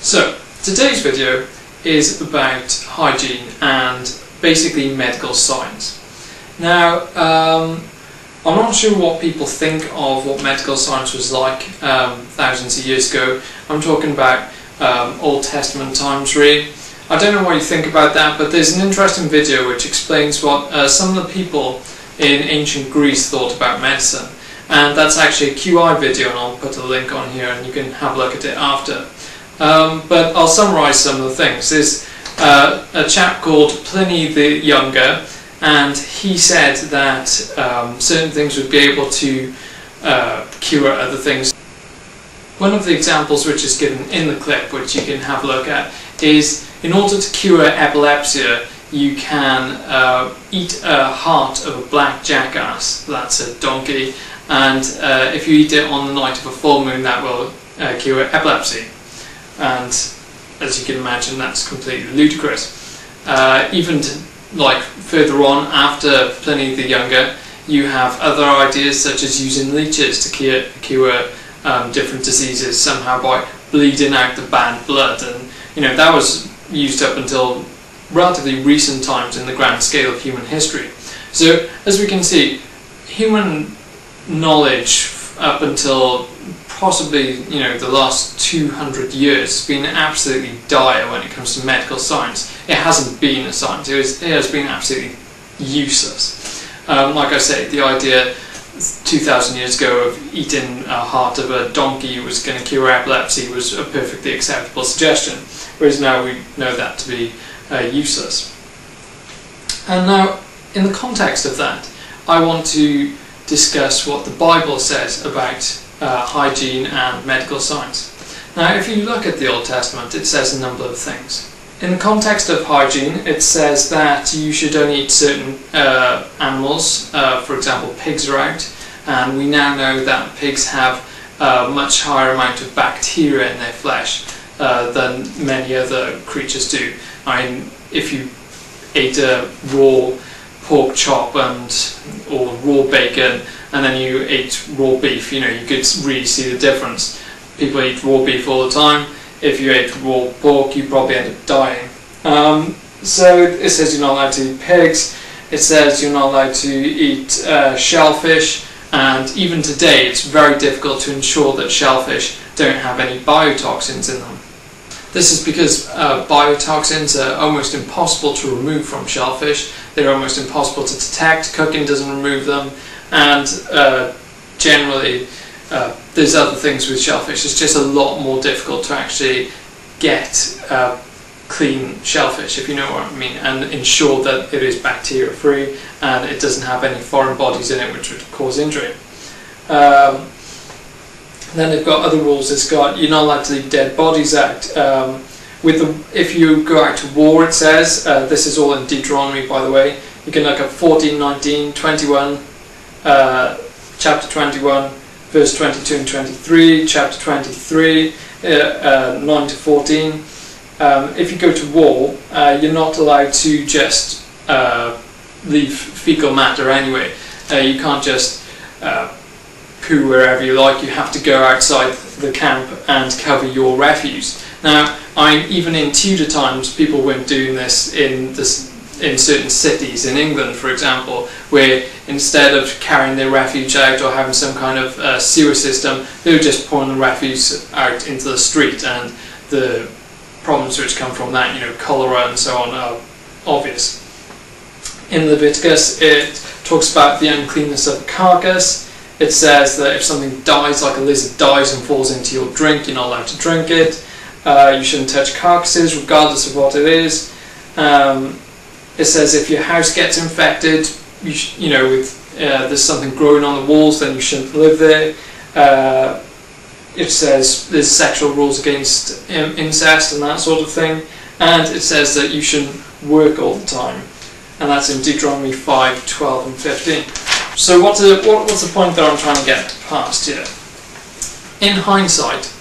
So, today's video is about hygiene and basically medical science. Now, I'm not sure what people think of what medical science was like thousands of years ago. I'm talking about Old Testament times, really. I don't know what you think about that, but there's an interesting video which explains what some of the people in ancient Greece thought about medicine. And that's actually a QI video, and I'll put a link on here and you can have a look at it after. But I'll summarise some of the things. There's a chap called Pliny the Younger, and he said that certain things would be able to cure other things. One of the examples which is given in the clip, which you can have a look at, is in order to cure epilepsy, you can eat a heart of a black jackass, that's a donkey, and if you eat it on the night of a full moon, that will cure epilepsy. And as you can imagine, that's completely ludicrous. Even like further on, after Pliny the Younger, you have other ideas such as using leeches to cure different diseases somehow by bleeding out the bad blood, and that was used up until relatively recent times in the grand scale of human history. So as we can see, human knowledge up until possibly the last 200 years has been absolutely dire when it comes to medical science. It hasn't been a science, it has been absolutely useless. Like I say, the idea 2,000 years ago of eating a heart of a donkey was going to cure epilepsy was a perfectly acceptable suggestion, whereas now we know that to be useless. And now, in the context of that, I want to discuss what the Bible says about hygiene and medical science. Now, if you look at the Old Testament, it says a number of things. In the context of hygiene, it says that you should only eat certain animals. For example, pigs are out, and we now know that pigs have a much higher amount of bacteria in their flesh than many other creatures do. I mean, if you ate a raw pork chop or raw bacon, and then you ate raw beef, you could really see the difference. People eat raw beef all the time. If you ate raw pork, you probably end up dying. So it says you're not allowed to eat pigs. It says you're not allowed to eat shellfish, and even today it's very difficult to ensure that shellfish don't have any biotoxins in them. This is because biotoxins are almost impossible to remove from shellfish. They're almost impossible to detect. Cooking doesn't remove them, and generally there's other things with shellfish. It's just a lot more difficult to actually get clean shellfish, if you know what I mean, and ensure that it is bacteria free and it doesn't have any foreign bodies in it which would cause injury. Then they've got other rules. It's got you're not allowed to leave dead bodies out. If you go out to war, it says, this is all in Deuteronomy, by the way. You can look at 14, 19, 21, chapter 21, verse 22 and 23, chapter 23, 9 to 14. If you go to war, you're not allowed to just leave fecal matter anyway. You can't just poo wherever you like. You have to go outside the camp and cover your refuse. Now, even in Tudor times, people weren't doing this in certain cities in England, for example, where instead of carrying their refuse out or having some kind of sewer system, they were just pouring the refuse out into the street, and the problems which come from that, cholera and so on, are obvious. In Leviticus, it talks about the uncleanness of the carcass. It says that if something dies, like a lizard dies and falls into your drink, you're not allowed to drink it. You shouldn't touch carcasses, regardless of what it is. It says if your house gets infected, there's something growing on the walls, then you shouldn't live there. It says there's sexual rules against incest and that sort of thing. And it says that you shouldn't work all the time. And that's in Deuteronomy 5, 12 and 15. So what's the point that I'm trying to get past here? In hindsight,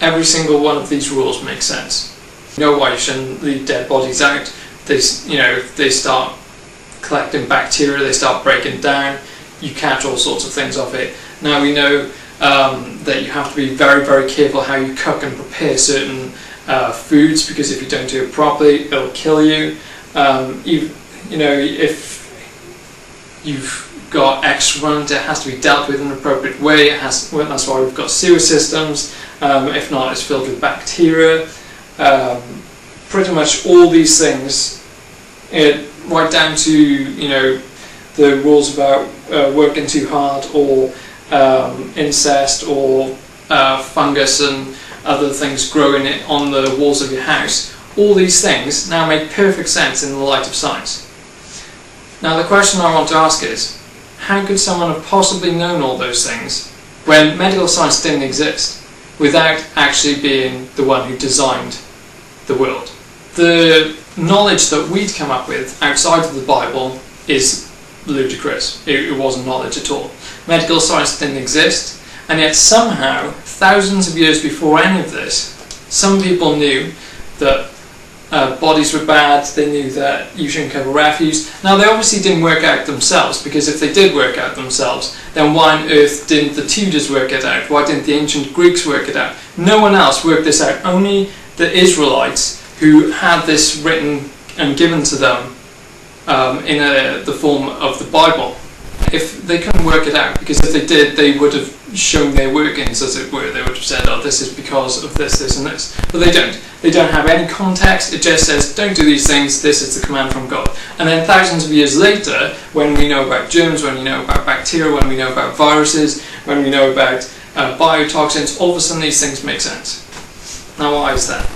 every single one of these rules makes sense. You know why you shouldn't leave dead bodies out. If they start collecting bacteria, they start breaking down, you catch all sorts of things off it. Now we know that you have to be very, very careful how you cook and prepare certain foods, because if you don't do it properly, it'll kill you. If you've got excrement, it has to be dealt with in an appropriate way. That's why we've got sewer systems. If not, it's filled with bacteria. Pretty much all these things, right down to the rules about working too hard, or incest, or fungus and other things growing on the walls of your house. All these things now make perfect sense in the light of science. Now the question I want to ask is, how could someone have possibly known all those things when medical science didn't exist, without actually being the one who designed the world? The knowledge that we'd come up with outside of the Bible is ludicrous. It wasn't knowledge at all. Medical science didn't exist, and yet somehow, thousands of years before any of this, some people knew that bodies were bad. They knew that you shouldn't cover refuse. Now they obviously didn't work out themselves, because if they did work out themselves, then why on earth didn't the Tudors work it out? Why didn't the ancient Greeks work it out? No one else worked this out. Only the Israelites, who had this written and given to them in the form of the Bible. If they couldn't work it out, because if they did, they would have shown their workings, as it were. They would have said, oh, this is because of this, this and this. But they don't. They don't have any context. It just says, don't do these things, this is the command from God. And then thousands of years later, when we know about germs, when we know about bacteria, when we know about viruses, when we know about biotoxins, all of a sudden these things make sense. Now why is that?